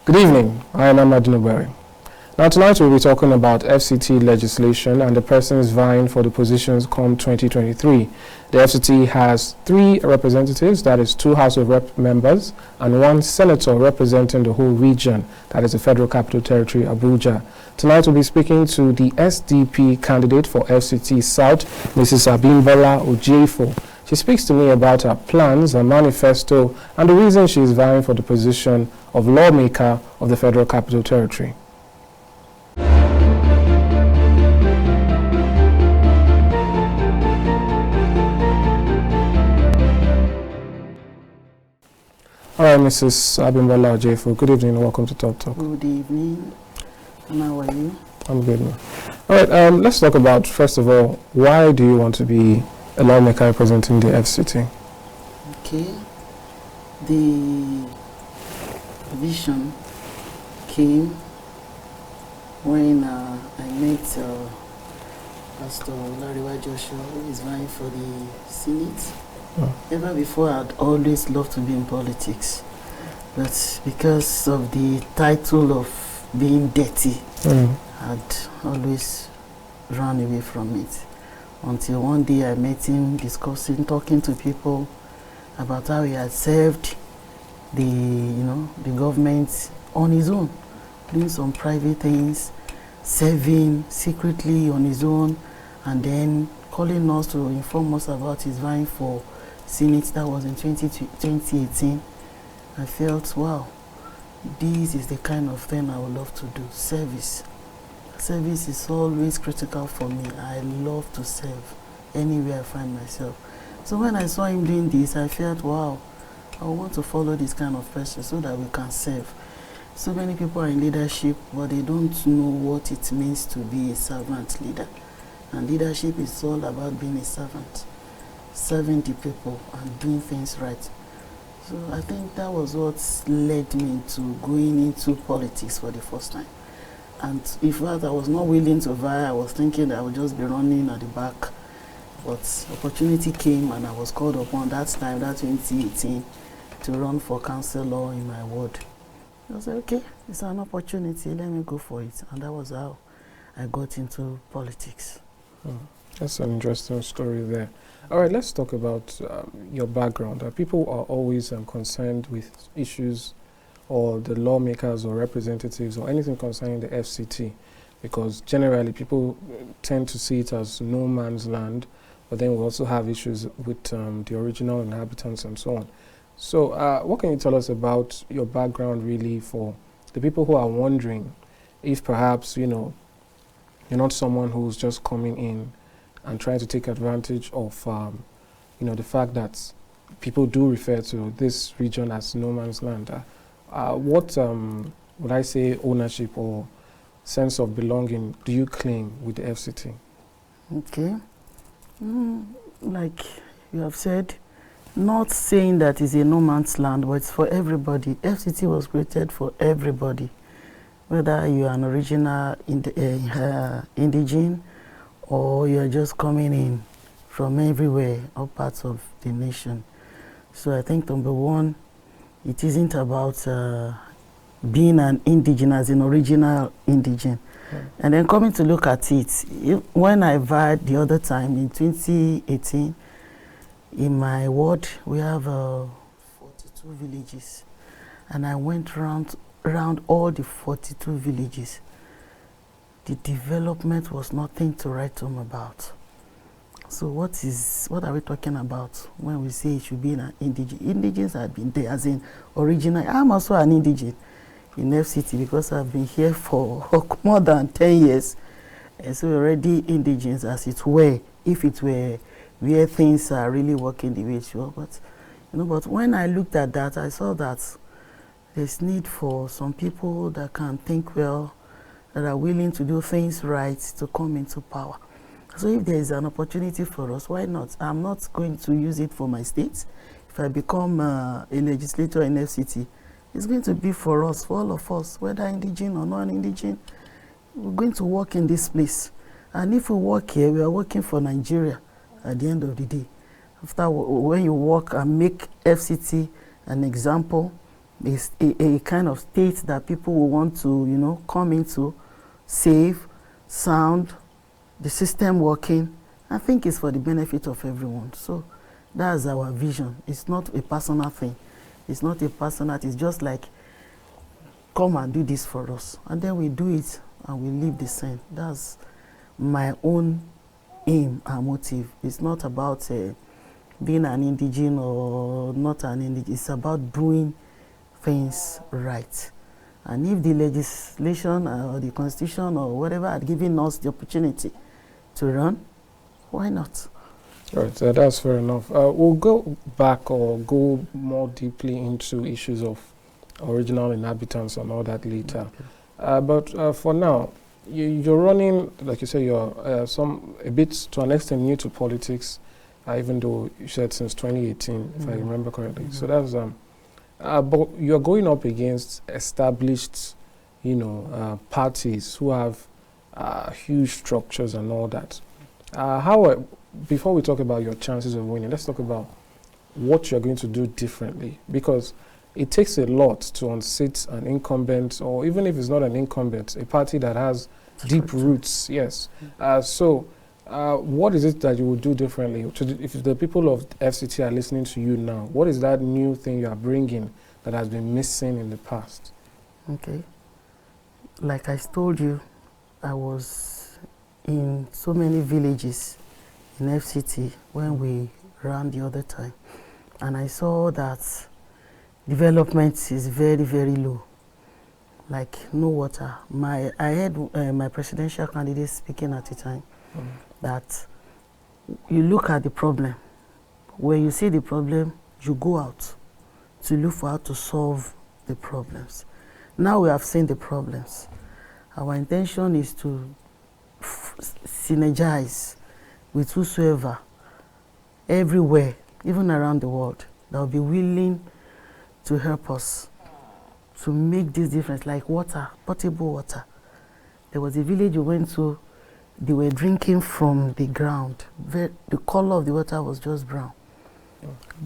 Good evening, I am Amadin Ogbewe. Now tonight we'll be talking about FCT legislation and the persons vying for the positions come 2023. The FCT has 3 representatives, that is 2 House of Rep members and 1 senator representing the whole region, that is the Federal Capital Territory, Abuja. Tonight we'll be speaking to the SDP candidate for FCT South, Mrs. Abimbola Ojeifo. She speaks to me about her plans, her manifesto, and the reason she is vying for the position of lawmaker of the Federal Capital Territory. All right, Mrs. Abimbola Ojeifo, good evening and welcome to Talk Talk. Good evening, and how are you? I'm good, man. All right, let's talk about, first of all, why do you want to be a lawmaker representing the FCT? Okay. The vision came when I met Pastor Olariwa Joshua, who is vying for the Senate. Ever before, I'd always loved to be in politics, but because of the title of being dirty, I'd always run away from it. Until one day I met him talking to people about how he had served the government on his own, doing some private things, serving secretly on his own, and then calling us to inform us about his vying for Senate. That was in 2018. I felt, wow, this is the kind of thing I would love to do. Service is always critical for me. I love to serve anywhere I find myself. So when I saw him doing this, I felt, wow, I want to follow this kind of person so that we can serve. So many people are in leadership, but they don't know what it means to be a servant leader. And leadership is all about being a servant, serving the people and doing things right. So I think that was what led me to going into politics for the first time. And in fact, I was not willing to vie. I was thinking that I would just be running at the back. But opportunity came and I was called upon that time, that 2018, to run for councillor in my ward. I was like, okay, it's an opportunity, let me go for it. And that was how I got into politics. That's an interesting story there. All right, let's talk about your background. People are always concerned with issues or the lawmakers or representatives or anything concerning the FCT, because generally people tend to see it as no man's land, but then we also have issues with the original inhabitants and so on. So what can you tell us about your background really for the people who are wondering if perhaps, you're not someone who's just coming in and trying to take advantage of, the fact that people do refer to this region as no man's land. What would I say ownership or sense of belonging do you claim with the FCT? Okay. Like you have said, not saying that it's a no man's land, but it's for everybody. FCT was created for everybody, whether you are an original indigene or you are just coming in from everywhere, all parts of the nation. So I think number one, it isn't about being an indigene as an original indigene. And then coming to look at it, when I vied the other time in 2018, in my ward, we have 42 villages. And I went around all the 42 villages. The development was nothing to write home about. So what are we talking about when we say it should be an indigene? Indigenes have been there as in original. I'm also an indigene in FCT because I've been here for more than 10 years. And so already indigenes as it were, if it were where things are really working the way it should. But when I looked at that, I saw that there's need for some people that can think well, that are willing to do things right to come into power. So if there is an opportunity for us, why not? I'm not going to use it for my state. If I become a legislator in FCT, it's going to be for us, for all of us, whether indigene or non-indigene. We're going to work in this place. And if we work here, we are working for Nigeria at the end of the day. After when you work and make FCT an example a kind of state that people will want to, you know, come into, save, sound, the system working. I think it's for the benefit of everyone. So that's our vision. It's not a personal thing. It's not a personal, it's just like, come and do this for us. And then we do it and we leave the same. That's my own aim and motive. It's not about being an indigene or not an indigene. It's about doing things right. And if the legislation or the constitution or whatever had given us the opportunity to run, why not? All right, that's fair enough. We'll go back or go more deeply into issues of original inhabitants and all that later. Okay. But for now, you're running, like you say, you're a bit to an extent new to politics, even though you said since 2018, if I remember correctly. So that's but you're going up against established, you know, parties who have huge structures and all that. Before we talk about your chances of winning, let's talk about what you're going to do differently, because it takes a lot to unseat an incumbent, or even if it's not an incumbent, a party that has deep roots. Yes. So what is it that you will do differently? If the people of FCT are listening to you now, what is that new thing you are bringing that has been missing in the past? Okay. Like I told you, I was in so many villages in FCT when we ran the other time, and I saw that development is very, very low, like no water. I heard my presidential candidate speaking at the time that you look at the problem. When you see the problem, you go out to look for how to solve the problems. Now we have seen the problems. Our intention is to synergize with whosoever, everywhere, even around the world, that will be willing to help us to make this difference, like water, potable water. There was a village we went to, they were drinking from the ground. The color of the water was just brown.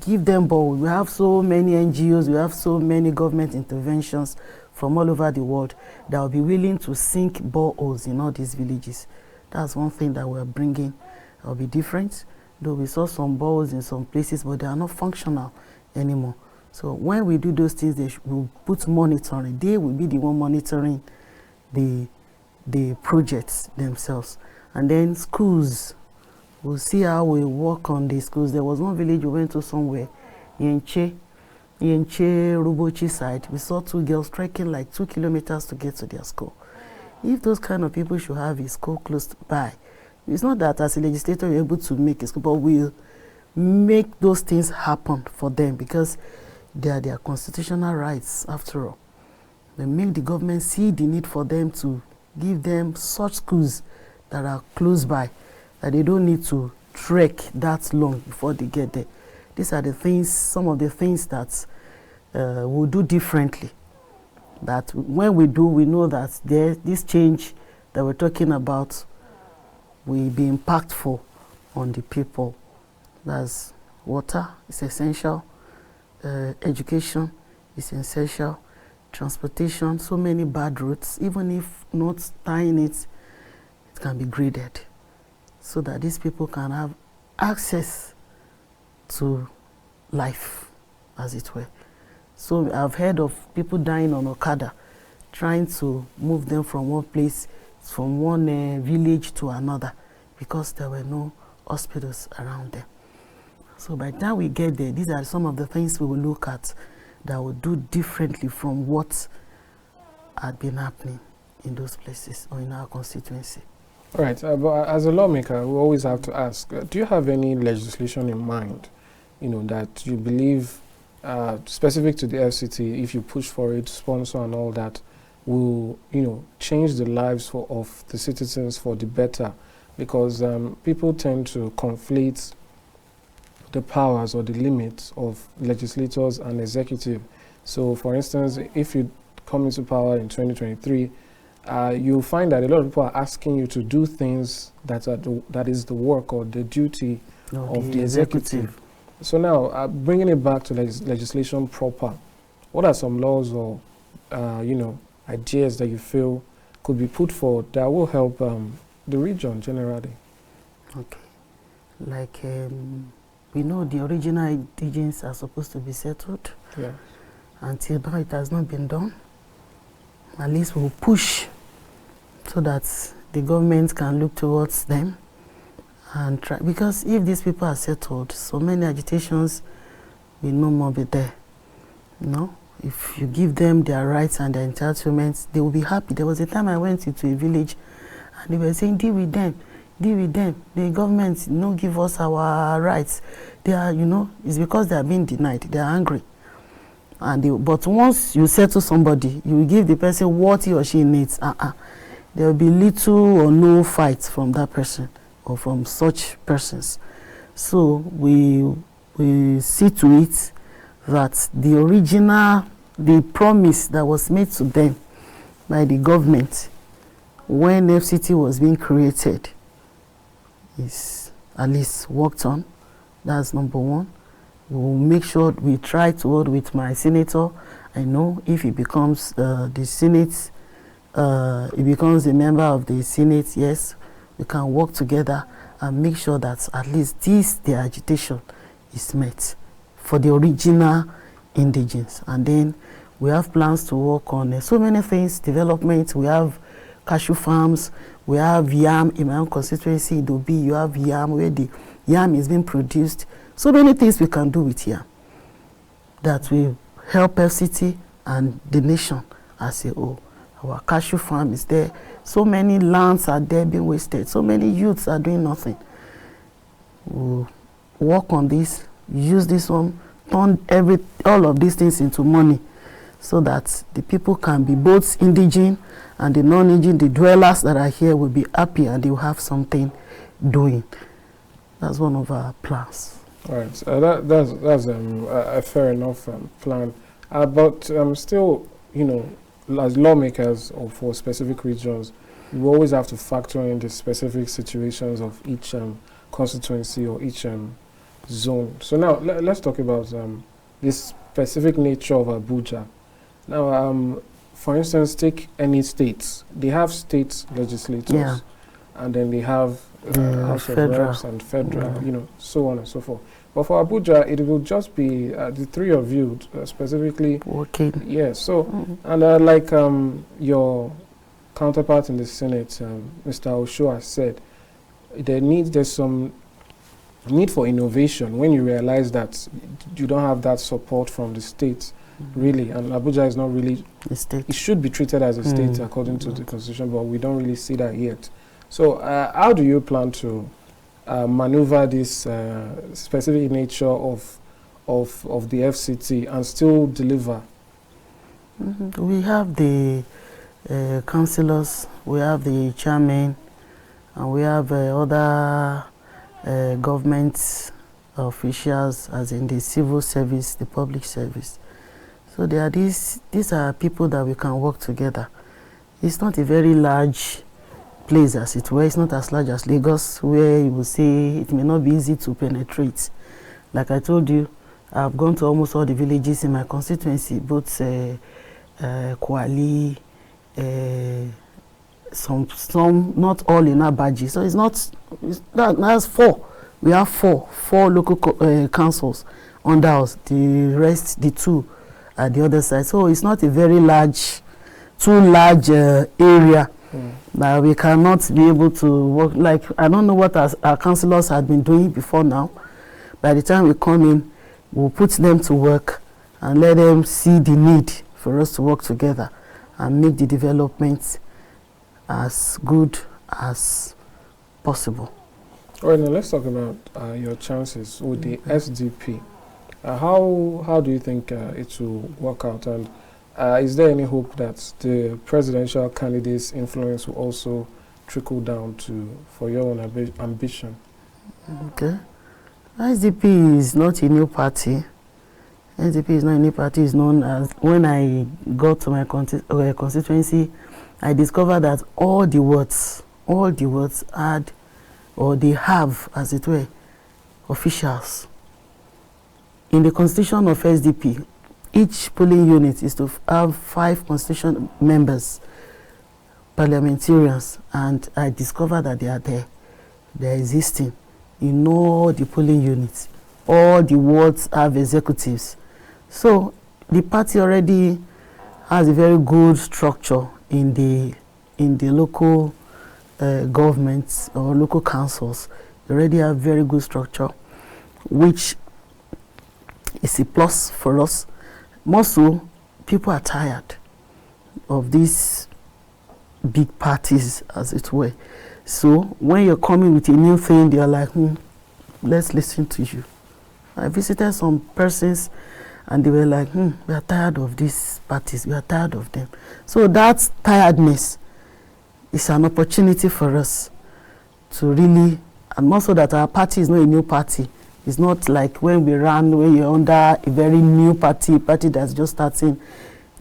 Give them bowl. We have so many NGOs, we have so many government interventions from all over the world that will be willing to sink boreholes in all these villages. That's one thing that we're bringing. That will be different. Though we saw some boreholes in some places, but they are not functional anymore. So when we do those things, we'll put monitoring. They will be the one monitoring the projects themselves. And then schools, we'll see how we work on the schools. There was one village we went to somewhere, Yenche Rubochi side. We saw 2 girls trekking like 2 kilometers to get to their school. If those kind of people should have a school close by, it's not that as a legislator we're able to make a school, but we'll make those things happen for them, because they are their constitutional rights after all. They make the government see the need for them to give them such schools that are close by, that they don't need to trek that long before they get there. These are the things, some of the things that we'll do differently. That when we do, we know that this change that we're talking about will be impactful on the people. That's water is essential, education is essential, transportation, so many bad roads, even if not tying it, it can be graded so that these people can have access to life, as it were. So I've heard of people dying on Okada, trying to move them from one place, from one village to another, because there were no hospitals around them. So by the time we get there, these are some of the things we will look at that will do differently from what had been happening in those places or in our constituency. All right, but as a lawmaker, we always have to ask, do you have any legislation in mind, you know, that you believe specific to the FCT, if you push for it, sponsor and all that, will, you know, change the lives of the citizens for the better? Because people tend to conflate the powers or the limits of legislators and executive. So, for instance, if you come into power in 2023, you'll find that a lot of people are asking you to do things that is the work or the duty of the executive. So now, bringing it back to legislation proper, what are some laws or, ideas that you feel could be put forward that will help the region generally? Okay. Like, we know the original indigenes are supposed to be settled. Yeah. Until now, it has not been done. At least we'll push so that the government can look towards them and try. Because if these people are settled, so many agitations will no more be there. No? If you give them their rights and their entitlements, they will be happy. There was a time I went into a village and they were saying, deal with them, deal with them. The government no give us our rights. They are, it's because they are being denied. They are angry. But once you settle somebody, you will give the person what he or she needs. There will be little or no fight from that person or from such persons. So we see to it that the promise that was made to them by the government when FCT was being created is at least worked on. That's number one. We'll make sure we try to work with my senator. I know if he becomes the Senate, he becomes a member of the Senate, yes, we can work together and make sure that at least the agitation is met for the original indigenes. And then we have plans to work on so many things, development. We have cashew farms, we have yam in my own constituency, in Dobi, you have yam where the yam is being produced. So many things we can do with yam that will help FCT and the nation as a whole. Our cashew farm is there. So many lands are there being wasted. So many youths are doing nothing. We'll work on this, use this one, turn all of these things into money so that the people can be both indigene and the non-indigene, the dwellers that are here will be happy and they will have something doing. That's one of our plans. All right, so that's a fair enough plan. But still, as lawmakers or for specific regions, we always have to factor in the specific situations of each constituency or each zone. So now let's talk about this specific nature of Abuja. Now, for instance, take any states. They have state legislators, yeah, and then they have House of Reps and federal, yeah, so on and so forth. But for Abuja, it will just be the three of you specifically working. Yeah. So, and like your counterpart in the Senate, Mr. Osho has said, there's some need for innovation when you realize that you don't have that support from the state, really, and Abuja is not really the state. It should be treated as a state according to the constitution, but we don't really see that yet. So, how do you plan to maneuver this specific nature of the FCT and still deliver? We have the councillors, we have the chairman, and we have other government officials, as in the civil service, the public service. So there are these are people that we can work together. It's not a very large place, as it were. It's not as large as Lagos, where you will say it may not be easy to penetrate. Like I told you, I've gone to almost all the villages in my constituency, both Kwali, some not all in Abaji. So that's four. We have four local councils under us. The rest, the two, at the other side. So it's not a very large, too large area. That we cannot be able to work. Like, I don't know what our councillors had been doing before now. By the time we come in, we'll put them to work and let them see the need for us to work together and make the development as good as possible. All right, now let's talk about your chances with the SDP. How do you think it will work out? And is there any hope that the presidential candidate's influence will also trickle down for your own ambition? Okay. SDP is not a new party. SDP is not a new party. It's known as, when I got to my constituency, I discovered that all the words had, or they have, as it were, officials. In the constitution of SDP, each polling unit is to have 5 constitution members, parliamentarians, and I discovered that they are there. They are existing in all the polling units. All the wards have executives. So the party already has a very good structure in the local governments or local councils. They already have very good structure, which is a plus for us. More so, people are tired of these big parties, as it were. So when you're coming with a new thing, they're like, let's listen to you. I visited some persons and they were like, we are tired of these parties, we are tired of them. So that tiredness is an opportunity for us to really, and also that our party is not a new party. It's not like when we ran, when you're under a very new party that's just starting.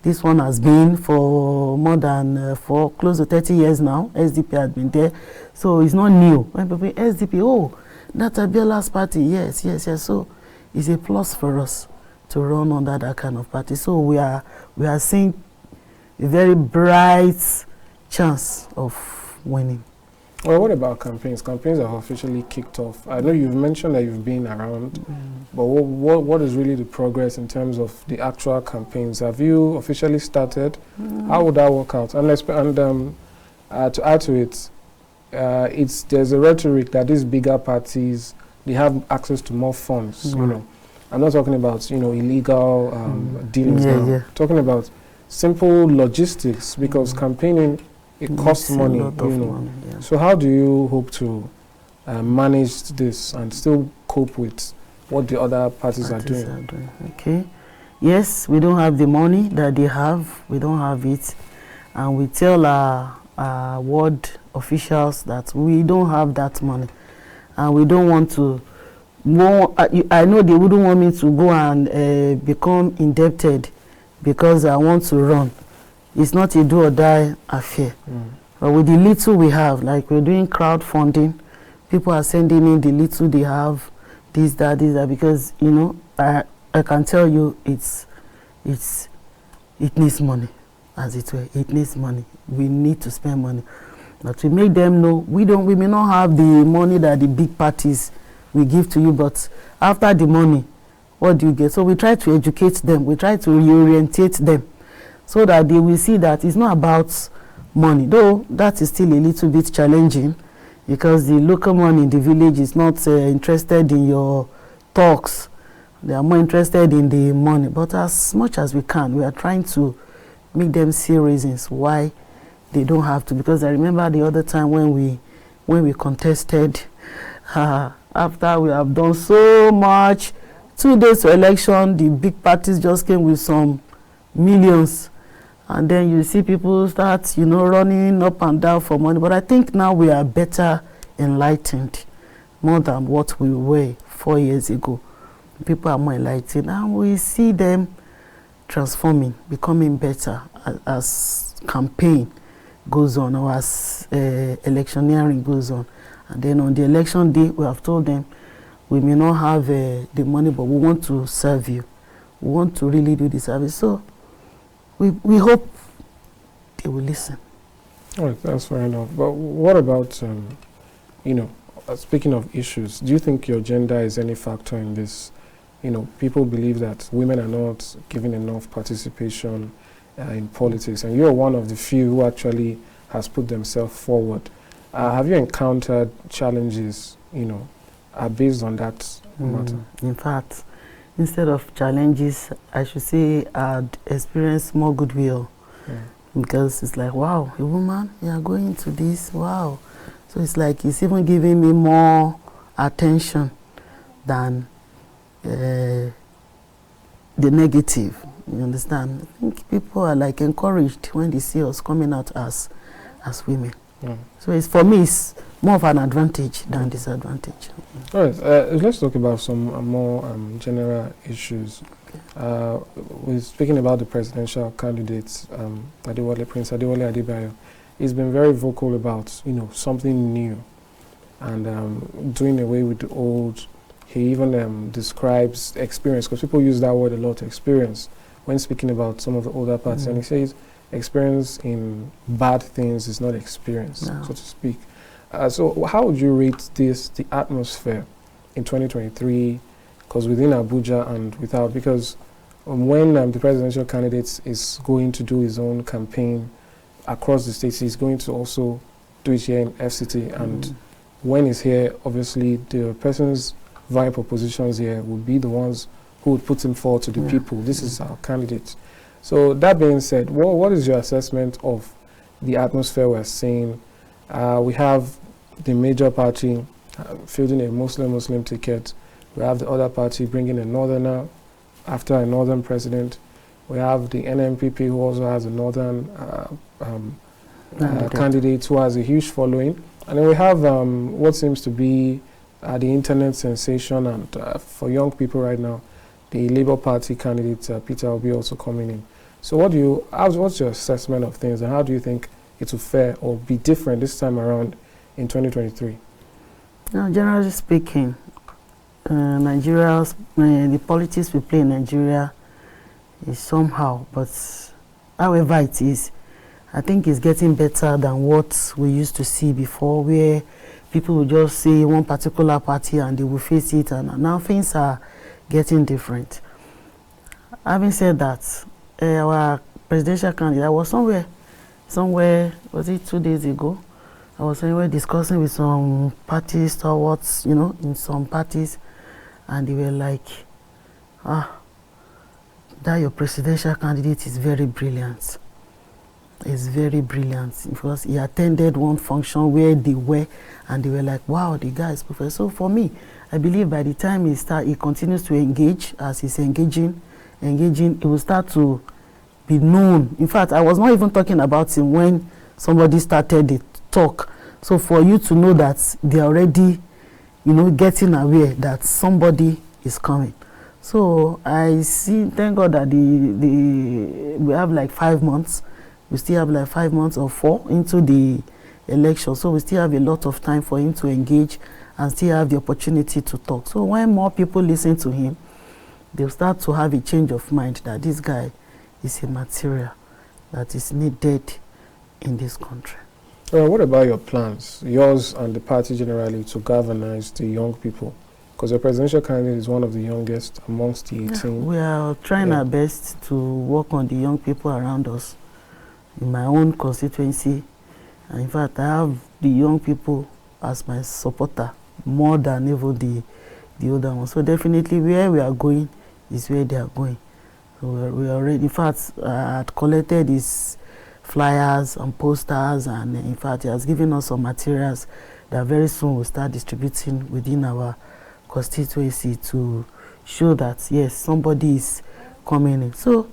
This one has been for more than for close to 30 years now. SDP has been there. So it's not new. When people SDP, oh, that's Abiola's party. Yes. So it's a plus for us to run under that kind of party. So we are seeing a very bright chance of winning. Well, what about campaigns? Campaigns have officially kicked off. I know you've mentioned that you've been around, but what is really the progress in terms of the actual campaigns? Have you officially started? How would that work out? And to add to it, there's a rhetoric that these bigger parties, they have access to more funds. You know, I'm not talking about illegal dealings now. Yeah. Talking about simple logistics, because campaigning, it costs money, money, yeah. So how do you hope to manage this and still cope with what the other parties are doing? Okay. Yes, we don't have the money that they have. We don't have it. And we tell our ward officials that we don't have that money. And we don't want to I know they wouldn't want me to go and become indebted because I want to run. It's not a do or die affair. But with the little we have, like we're doing crowdfunding, people are sending in the little they have, this, that, because I can tell you it needs money, as it were. It needs money. We need to spend money. But we make them know we may not have the money that the big parties will give to you, but after the money, what do you get? So we try to educate them, we try to reorientate them, so that they will see that it's not about money, though that is still a little bit challenging, because the local money in the village is not interested in your talks. They are more interested in the money. But as much as we can, we are trying to make them see reasons why they don't have to. Because I remember the other time when we contested, after we have done so much, 2 days to election, the big parties just came with some millions. And then you see people start, running up and down for money. But I think now we are better enlightened, more than what we were 4 years ago. People are more enlightened, and we see them transforming, becoming better as campaign goes on, or as electioneering goes on. And then on the election day, we have told them, we may not have the money, but we want to serve you. We want to really do the service. So we hope they will listen. All right, that's fair enough. But what about, speaking of issues, do you think your gender is any factor in this? People believe that women are not given enough participation in politics, and you're one of the few who actually has put themselves forward. Have you encountered challenges, based on that matter? In fact, instead of challenges, I should say I'd experienced more goodwill. Because it's like, wow, a woman, you are going to this, wow. So it's like it's even giving me more attention than the negative. You understand? I think people are like encouraged when they see us coming out as women. So it's, for me, it's more of an advantage than disadvantage. All right, let's talk about some more general issues. We're speaking about the presidential candidates, Prince Adewale Adebayo. He's been very vocal about, something new, and doing away with the old. He even describes experience, because people use that word a lot, experience, when speaking about some of the older parties, and he says experience in bad things is not experience, so to speak. So how would you rate the atmosphere in 2023, because within Abuja and without, because when the presidential candidate is going to do his own campaign across the states, he's going to also do it here in FCT, and when he's here, obviously the persons vying for positions here would be the ones who would put him forward to the people. This is our candidate. So that being said, what is your assessment of the atmosphere we're seeing? We have the major party fielding a Muslim ticket. We have the other party bringing a northerner after a northern president. We have the NMPP, who also has a northern candidate who has a huge following. And then we have what seems to be the internet sensation, and for young people right now, the Labour Party candidate, Peter Obi, also coming in. So what's your assessment of things, and how do you think it will fare or be different this time around in 2023? Now, generally speaking, the politics we play in Nigeria is somehow, but however it is, I think it's getting better than what we used to see before, where people will just say one particular party and they will face it, and now things are getting different. Having said that, our presidential candidate, I was somewhere, was it 2 days ago? I was somewhere discussing with some party stalwarts, in some parties, and they were like, that your presidential candidate is very brilliant. It's very brilliant, because he attended one function where they were, and they were like, wow, the guy is professor. So for me, I believe by the time he continues to engage, as he's engaging, it will start to be known. In fact, I was not even talking about him when somebody started the talk. So for you to know that they're already, getting aware that somebody is coming. So I see, thank God that we have like 5 months. We still have like 5 months or 4 into the election. So we still have a lot of time for him to engage and still have the opportunity to talk. So when more people listen to him, they'll start to have a change of mind that this guy is a material that is needed in this country. What about your plans, yours and the party generally, to galvanize the young people? Because the presidential candidate is one of the youngest amongst the 18. Yeah, we are trying our best to work on the young people around us. In my own constituency, and in fact, I have the young people as my supporter more than even the older ones. So definitely, where we are going is where they are going. So we already, in fact, had collected these flyers and posters, and in fact, he has given us some materials that very soon we'll start distributing within our constituency to show that yes, somebody is coming in. So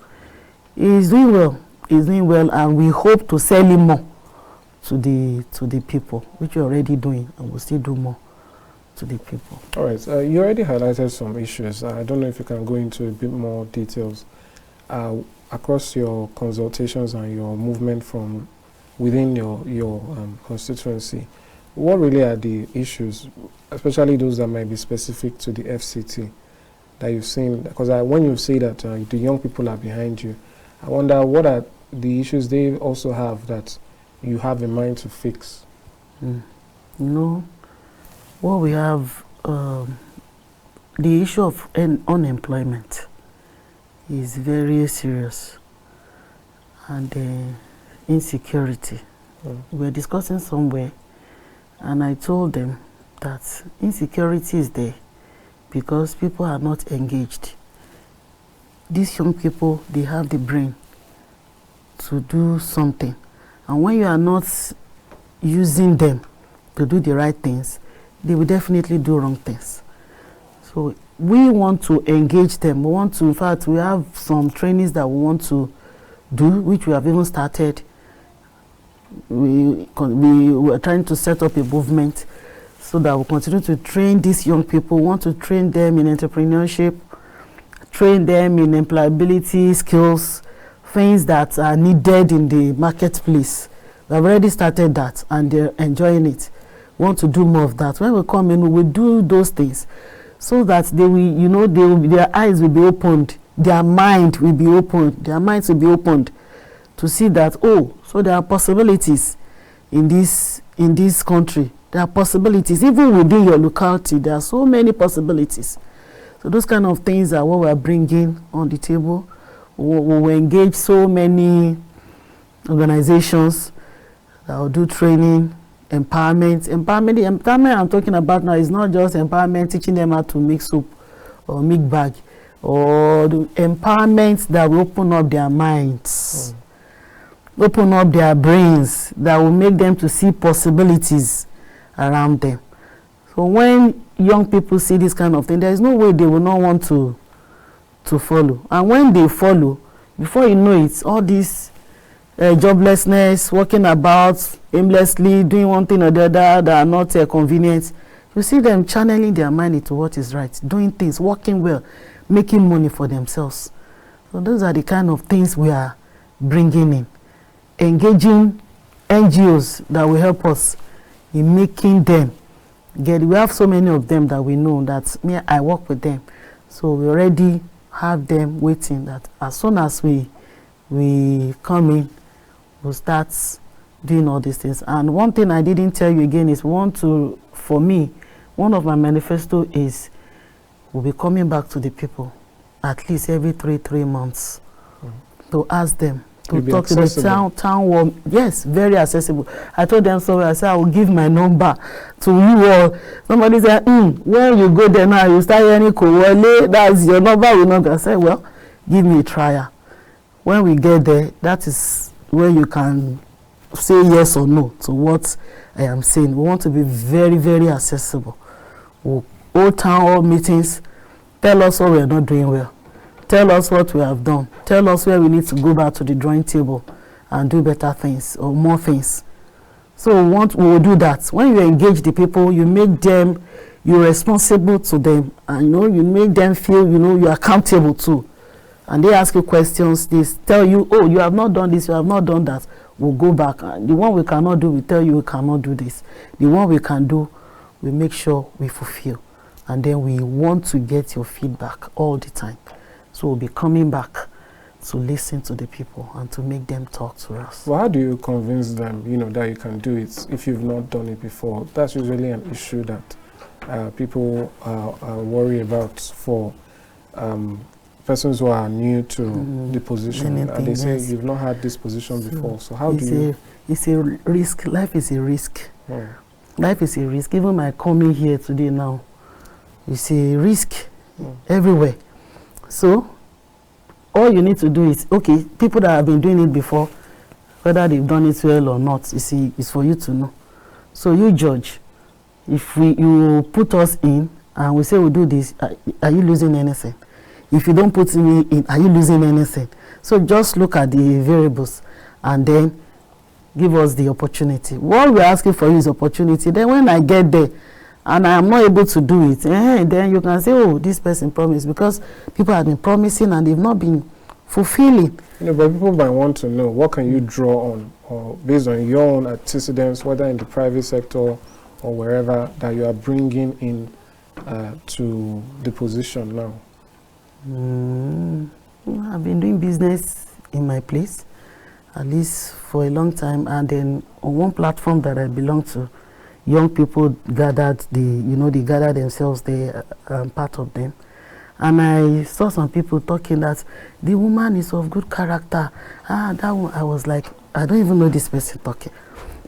he's doing well. He's doing well, and we hope to sell him more to the people, which we're already doing, and we'll still do more to the people. All right. You already highlighted some issues. I don't know if you can go into a bit more details. Across your consultations and your movement from within your constituency, what really are the issues, especially those that might be specific to the FCT that you've seen? Because when you say that the young people are behind you, I wonder what are the issues they also have that you have in mind to fix? What we have, the issue of unemployment is very serious, and insecurity. We were discussing somewhere, and I told them that insecurity is there because people are not engaged. These young people, they have the brain to do something, and when you are not using them to do the right things, they will definitely do wrong things. So we want to engage them. We want to, in fact, we have some trainings that we want to do, which we have even started. We are trying to set up a movement so that we continue to train these young people. We want to train them in entrepreneurship, train them in employability skills, things that are needed in the marketplace. We have already started that, and they're enjoying it. We want to do more of that. When we come in, we will do those things so that they will, their eyes will be opened their mind will be opened. Their minds will be opened to see that, oh, so there are possibilities in this country. There are possibilities even within your locality. There are so many possibilities. So those kind of things are what we are bringing on the table. We engage so many organizations that will do training, empowerment. The empowerment I'm talking about now is not just empowerment, teaching them how to make soup or make bag, or the empowerment that will open up their minds, open up their brains, that will make them to see possibilities around them. So when young people see this kind of thing, there is no way they will not want to follow. And when they follow, before you know it, all this joblessness, walking about aimlessly, doing one thing or the other that are not convenient, you see them channeling their mind into what is right, doing things, working well, making money for themselves. So those are the kind of things we are bringing in. Engaging NGOs that will help us in making them get. We have so many of them that we know that I work with them. So we already have them waiting that as soon as we come in, we'll start doing all these things. And one thing I didn't tell you again is for me, one of my manifesto is we'll be coming back to the people at least every three months to ask them to talk to the town hall. Yes, very accessible. I told them so. I said I will give my number to you all. Somebody said, when you go there now, you start hearing Kowale, that's your number. I said, well, give me a trial. When we get there, that is where you can say yes or no to what I am saying. We want to be very, very accessible. We'll hold town hall meetings, tell us what we are not doing well. Tell us what we have done. Tell us where we need to go back to the drawing table and do better things or more things. So we will do that. When you engage the people, you make them, you're responsible to them, and you make them feel you're accountable too. And they ask you questions, they tell you, oh, you have not done this, you have not done that. We'll go back. And the one we cannot do, we tell you we cannot do this. The one we can do, we make sure we fulfill. And then we want to get your feedback all the time. So we'll be coming back to listen to the people and to make them talk to us. Well, how do you convince them, that you can do it if you've not done it before? That's usually an issue that people worry about for persons who are new to the position. And they say, you've not had this position before. So how do you... It's a risk. Life is a risk. Life is a risk. Even my coming here today now, it's a risk everywhere. So all you need to do is, okay, people that have been doing it before, whether they've done it well or not, you see, it's for you to know. So you judge. If you put us in and we say we'll do this, are you losing anything? If you don't put me in, are you losing anything? So just look at the variables and then give us the opportunity. What we're asking for you is opportunity. Then when I get there and I am not able to do it, then you can say, oh, this person promised, because people have been promising and they've not been fulfilling. But people might want to know, what can you draw on, or based on your own antecedents, whether in the private sector or wherever, that you are bringing in to the position now? I've been doing business in my place, at least for a long time, and then on one platform that I belong to, young people gathered, they gather themselves, they part of them. And I saw some people talking that the woman is of good character. That one, I was like, I don't even know this person talking.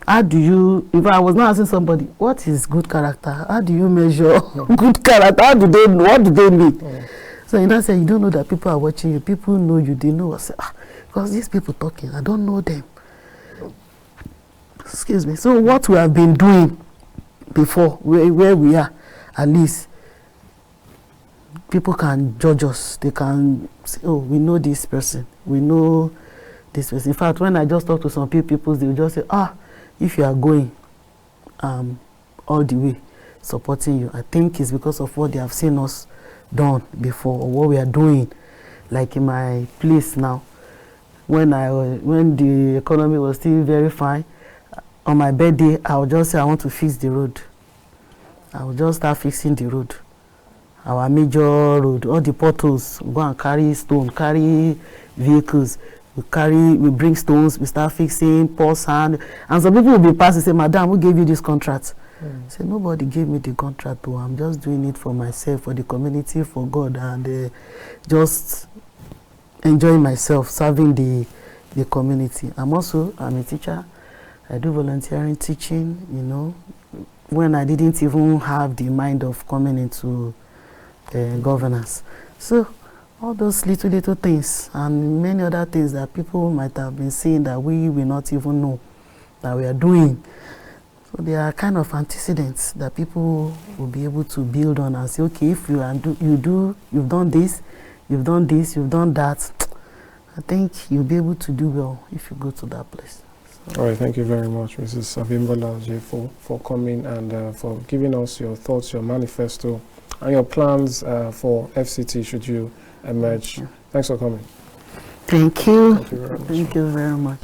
How do you, if I was not asking somebody, what is good character? How do you measure good character? What do they mean? So you know, say, you don't know that people are watching you. People know you, they know us. Because these people talking, I don't know them. Excuse me. So what we have been doing before, where we are, at least, people can judge us. They can say, oh, we know this person. We know this person. In fact, when I just talk to some people, they will just say, if you are going all the way, supporting you, I think it's because of what they have seen us done before, or what we are doing. Like in my place now, when the economy was still very fine, on my birthday, I would just say I want to fix the road. I will just start fixing the road. our major road, all the portals, go and carry stone, carry vehicles. We bring stones, we start fixing, pour sand. And some people will be passing and say, Madam, who gave you this contract? Say, nobody gave me the contract, though. I'm just doing it for myself, for the community, for God, and just enjoying myself, serving the community. I'm a teacher. I do volunteering teaching, you know, when I didn't even have the mind of coming into governance. So all those little things and many other things that people might have been seeing that we will not even know that we are doing. So they are kind of antecedents that people will be able to build on and say, okay, if you've done this, you've done that, I think you'll be able to do well if you go to that place. So. All right, thank you very much, Mrs. Abimbola Ojeifo, for coming and for giving us your thoughts, your manifesto, and your plans for FCT should you emerge. Thanks for coming. Thank you. Thank you very much. Thank you very much.